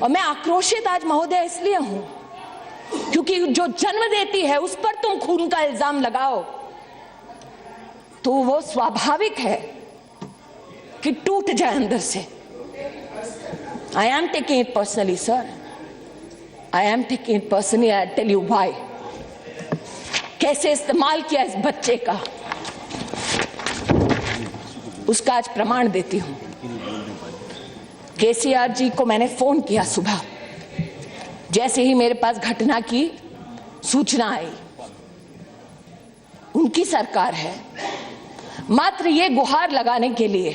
और मैं आक्रोशित आज महोदय इसलिए हूं क्योंकि जो जन्म देती है उस पर तुम खून का इल्जाम लगाओ तो वो स्वाभाविक है कि टूट जाए अंदर से। I am taking it personally sir, I am taking it personally. I tell you why. कैसे इस्तेमाल किया इस बच्चे का उसका आज प्रमाण देती हूं। केसीआर जी को मैंने फोन किया सुबह, जैसे ही मेरे पास घटना की सूचना आई। उनकी सरकार है मात्र ये गुहार लगाने के लिए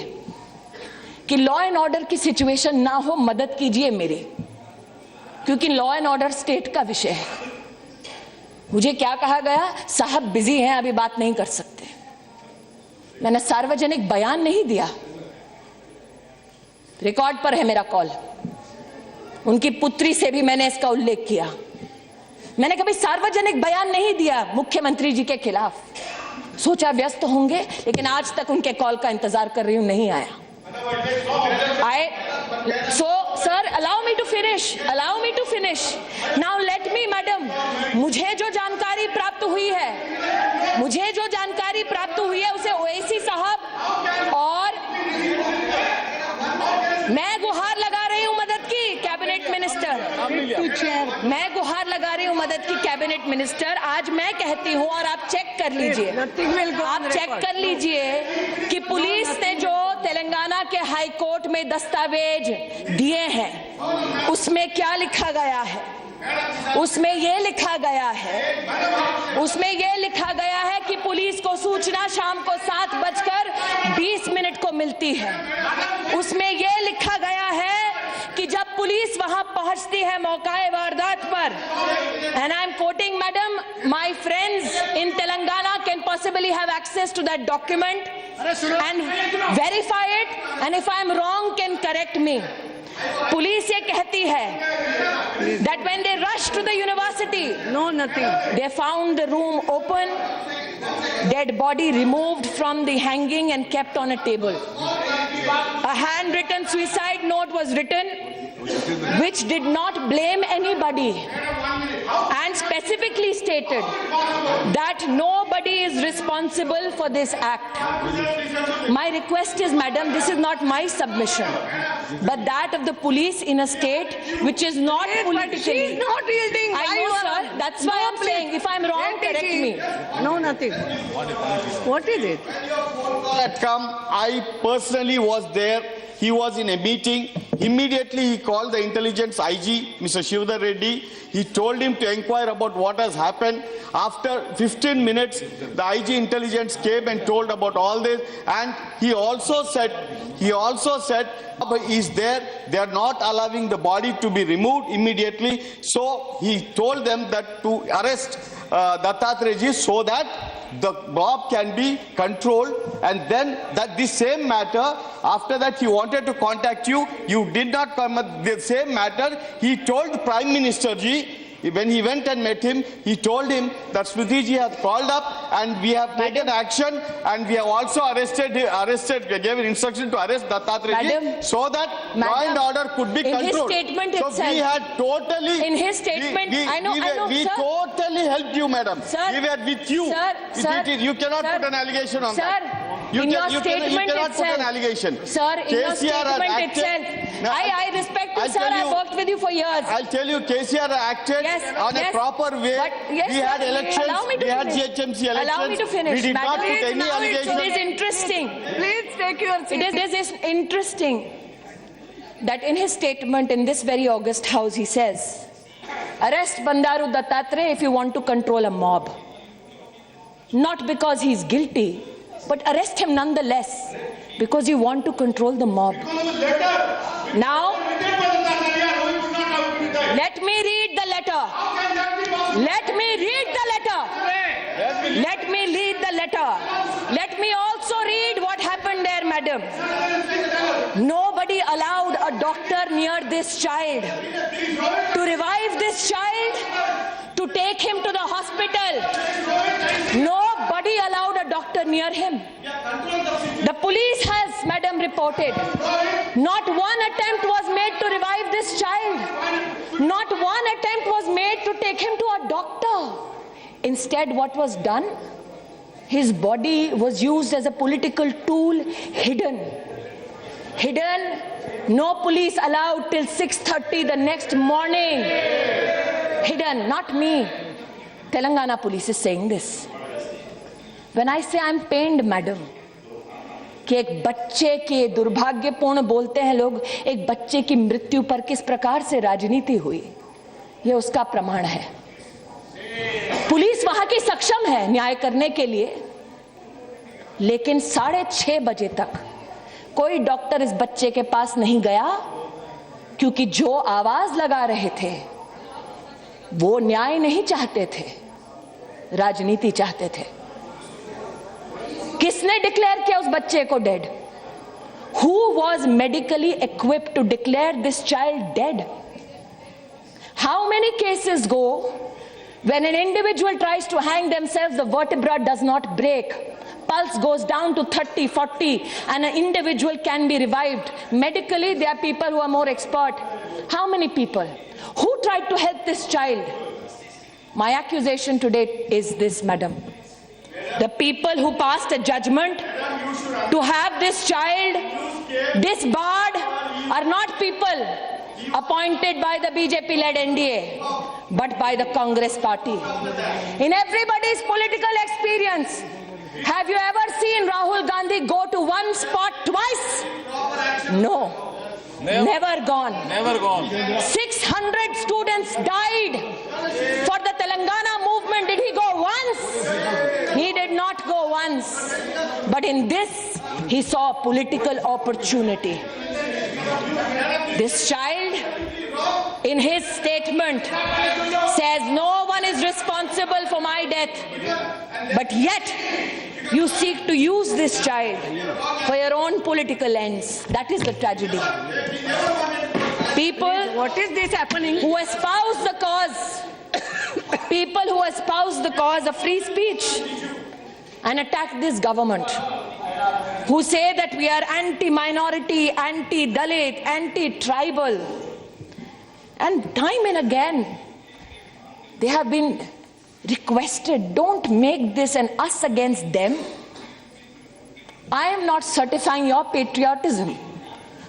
कि लॉ एंड ऑर्डर की सिचुएशन ना हो, मदद कीजिए मेरी, क्योंकि लॉ एंड ऑर्डर स्टेट का विषय है। मुझे क्या कहा गया, साहब बिजी हैं अभी बात नहीं कर सकते। मैंने सार्वजनिक बयान नहीं दिया, रिकॉर्ड पर है मेरा कॉल। उनकी पुत्री से भी मैंने इसका उल्लेख किया। मैंने कभी सार्वजनिक बयान नहीं दिया मुख्यमंत्री जी के खिलाफ। सोचा व्यस्त होंगे, लेकिन आज तक उनके कॉल का इंतजार कर रही हूं, नहीं आया। Sir allow me to finish now. Let me madam, मुझे जो जानकारी प्राप्त हुई है उसे ओवैसी साहब और मैं गुहार लगा रही हूं मदद की कैबिनेट मिनिस्टर। मैं गुहार लगा रही हूं मदद की कैबिनेट मिनिस्टर। आज मैं कहती हूं और आप चेक कर लीजिए, कि पुलिस ने जो तेलंगाना के हाई कोर्ट में दस्तावेज दिए हैं उसमें क्या लिखा गया है। उसमें यह लिखा गया है कि पुलिस को सूचना शाम को 7:20 को मिलती है। उसमें यह लिखा गया है कि जब पुलिस वहां पहुंचती है मौकाए वारदात पर, and I am quoting madam, my friends in Telangana can possibly have access to that document and verify it, and if I am wrong can correct me. Police ये कहती है that when they rushed to the university, they found the room open, dead body removed from the hanging and kept on a table. A handwritten suicide note was written which did not blame anybody and specifically stated that nobody is responsible for this act. My request is, madam, this is not my submission, but that of the police in a state which is not politically. She is not yielding. I know, sir. That's why I'm saying, if I'm wrong, correct me. No, nothing. What is it? Had come, I personally was there. He was in a meeting. Immediately he called the intelligence IG, Mr. Shivdar Reddy. He told him to inquire about what has happened. After 15 minutes, the IG intelligence came and told about all this. And he also said, is there, they are not allowing the body to be removed immediately. So he told them that to arrest Dattatreya so that the mob can be controlled, and then that the same matter, after that he wanted to contact you, you did not come at the same matter. He told Prime Minister ji, when he went and met him, he told him that Smriti ji has called up and we have taken action, and we have also gave an instruction to arrest Dattatreya ji so that law and order could be controlled. In his statement so itself, we had totally, in his statement, we sir. totally helped you, madam. Sir, we were with you. Sir, You cannot put an allegation on that. You cannot put an allegation. Sir, in your statement itself, I respect you, sir. I worked with you for years. I'll tell you, KCR acted on a proper way. We had elections, we had GHMC elections. Allow me to finish. We did not put any allegation. It is interesting. Please take your seat. It is interesting that in his statement in this very august house, he says, arrest Bandaru Dattatreya if you want to control a mob. Not because he is guilty, but arrest him nonetheless because you want to control the mob. Now, let me read the letter. Let me read the letter. Let me also read what happened there, madam. Nobody allowed a doctor near this child to revive this child, to take him to the hospital. Nobody allowed a doctor near him. The police has, madam, reported, not one attempt was made to revive this child. instead what was done? His body was used as a political tool, hidden. No police allowed till 6:30 the next morning. Hidden, not me. Telangana police is saying this. When I say I'm pained, madam, कि एक बच्चे के दुर्भाग्यपूर्ण बोलते हैं लोग, एक बच्चे की मृत्यु पर किस प्रकार से राजनीति हुई, ये उसका प्रमाण है। पुलिस वहां की सक्षम है न्याय करने के लिए, लेकिन 6:30 बजे तक कोई डॉक्टर इस बच्चे के पास नहीं गया, क्योंकि जो आवाज लगा रहे थे वो न्याय नहीं चाहते थे, राजनीति चाहते थे। किसने डिक्लेयर किया उस बच्चे को dead? Who was medically equipped to declare this child dead? How many cases go when an individual tries to hang themselves, the vertebra does not break, pulse goes down to 30, 40, and an individual can be revived? Medically, there are people who are more expert. How many people? Who tried to help this child? My accusation today is this, madam. The people who passed a judgment to have this child disbarred are not people appointed by the BJP-led NDA, but by the Congress party. In everybody's political experience, have you ever seen Rahul Gandhi go to one spot twice? No. Never gone. 600 students died for the Telangana movement. Did he go once? He did not go once. But in this, he saw a political opportunity. This child, in his statement, says no one is responsible for my death. But yet, you seek to use this child for your own political ends. That is the tragedy. People, What is this happening? who espouse the cause, people who espouse the cause of free speech and attack this government, who say that we are anti-minority, anti-Dalit, anti-tribal, and time and again they have been requested, don't make this an us against them. I am not certifying your patriotism,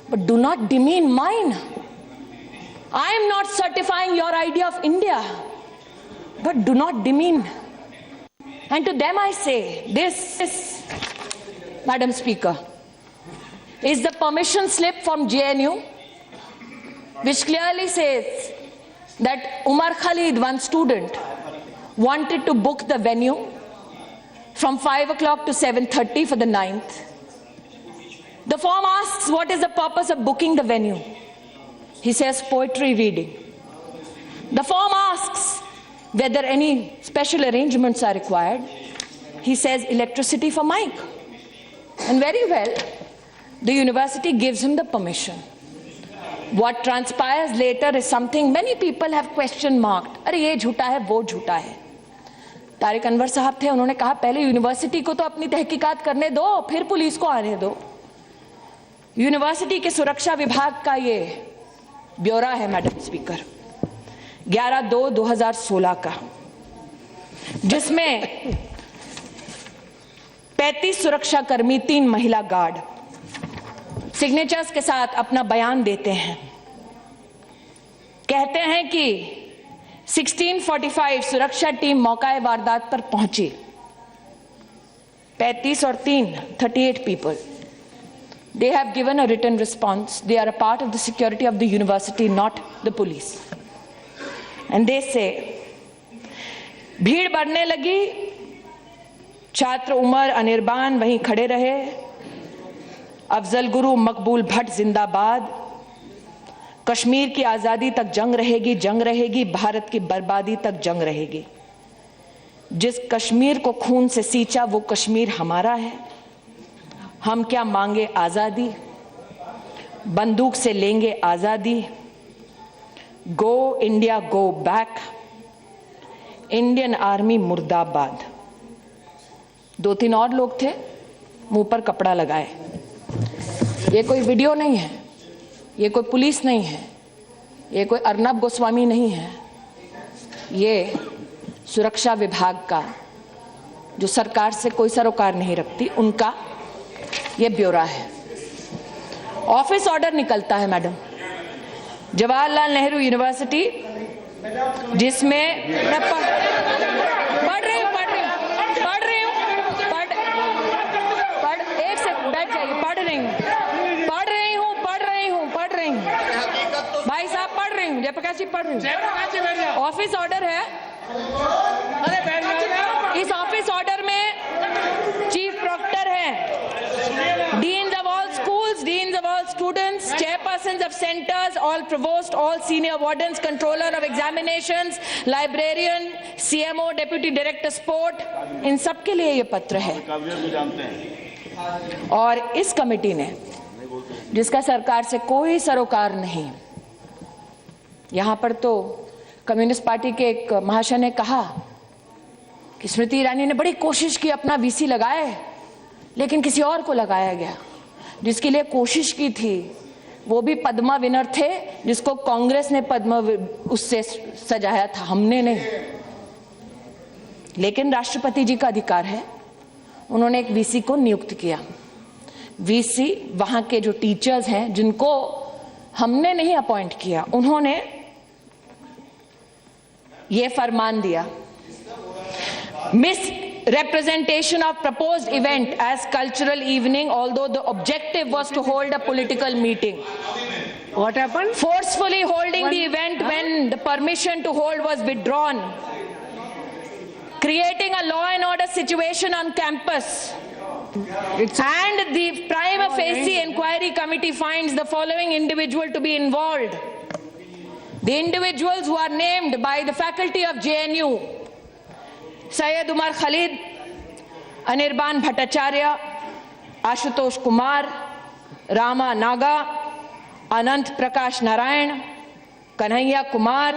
but do not demean mine. I am not certifying your idea of India, but do not demean. And to them I say, this, Madam Speaker, is the permission slip from JNU, which clearly says that Umar Khalid, one student, wanted to book the venue from 5 o'clock to 7:30 for the 9th. The form asks, what is the purpose of booking the venue? He says poetry reading. The form asks whether any special arrangements are required. He says electricity for mic. And very well, the university gives him the permission. What transpires later is something many people have question marked. अरे ये झूठा है, वो झूठा है. तारिक अनवर साहब थे, उन्होंने कहा पहले यूनिवर्सिटी को तो अपनी तहकीकात करने दो, फिर पुलिस को आने दो. यूनिवर्सिटी के सुरक्षा विभाग का ये ब्यौरा है, मैडम स्पीकर, 11/2/2016 का, जिसमें 35 सुरक्षाकर्मी, 3 महिला गार्ड सिग्नेचर्स के साथ अपना बयान देते हैं. कहते हैं कि 16:45 सुरक्षा टीम मौका वारदात पर पहुंची. 35 और 3, 38 people. They have given a written response. They are a part of the security of the university, not the police. And they say, भीड़ बढ़ने लगी, छात्र उमर अनिर्बान वहीं खड़े रहे, अफजल गुरु मकबूल भट्ट जिंदाबाद, कश्मीर की आजादी तक जंग रहेगी, जंग रहेगी, भारत की बर्बादी तक जंग रहेगी. जिस कश्मीर को खून से सींचा वो कश्मीर हमारा है. हम क्या मांगे आजादी, बंदूक से लेंगे आजादी. Go India go back, Indian army मुर्दाबाद. 2-3 और लोग थे, मुंह पर कपड़ा लगाए. ये कोई वीडियो नहीं है, ये कोई पुलिस नहीं है, ये कोई अर्नब गोस्वामी नहीं है, ये सुरक्षा विभाग का, जो सरकार से कोई सरोकार नहीं रखती, उनका ये ब्यौरा है। ऑफिस ऑर्डर निकलता है मैडम, जवाहरलाल नेहरू यूनिवर्सिटी, जिसमें मैं पढ़ रही हूँ एक सेकंड बैठ जाइए, पढ़ रही हूँ भाई साहब, पढ़ रही हूँ, जयप्रकाश जी पढ़ रही हूँ। ऑफिस ऑर्डर है, इस ऑफिस ऑर्डर में चीफ प्रोक्टर है, deans of all schools, deans of all students, chairpersons of centres, all provost, all senior wardens, controller of examinations, librarian, CMO, deputy director sport, इन सब के लिए ये पत्र है। और इस कमेटी ने, जिसका सरकार से कोई सरोकार नहीं, यहां पर तो कम्युनिस्ट पार्टी के एक महाशय ने कहा कि स्मृति ईरानी ने बड़ी कोशिश की, अपना वीसी लगाए, लेकिन किसी और को लगाया गया। जिसके लिए कोशिश की थी वो भी पद्मा विनर थे, जिसको कांग्रेस ने पद्मा उससे सजाया था, हमने नहीं। लेकिन राष्ट्रपति जी का अधिकार है, उन्होंने एक वीसी को नियुक्त किया। वीसी वहां के जो टीचर्स हैं, जिनको हमने नहीं अपॉइंट किया, उन्होंने ये फरमान दिया, misrepresentation of proposed event as cultural evening, although the objective was to hold a political meeting. What happened? Forcefully holding the event when the permission to hold was withdrawn, creating a law and order situation on campus. And the prima facie inquiry committee finds the following individual to be involved. The individuals who are named by the faculty of JNU: Syed Umar Khalid, Anirban Bhattacharya, Ashutosh Kumar, Rama Naga, Anant Prakash Narayan, Kanhaiya Kumar,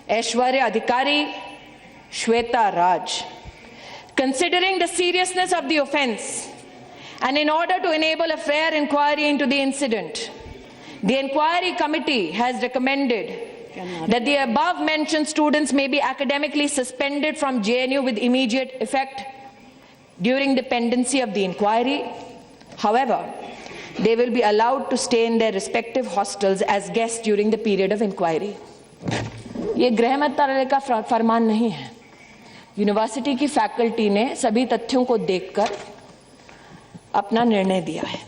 Aishwarya Adhikari, Shweta Raj. Considering the seriousness of the offense and in order to enable a fair inquiry into the incident, the inquiry committee has recommended that the above mentioned students may be academically suspended from JNU with immediate effect during the pendency of the inquiry. However, they will be allowed to stay in their respective hostels as guests during the period of inquiry. ये गृह मंत्रालय का फरमान नहीं है। University की faculty ने सभी तथ्यों को देखकर अपना निर्णय दिया है।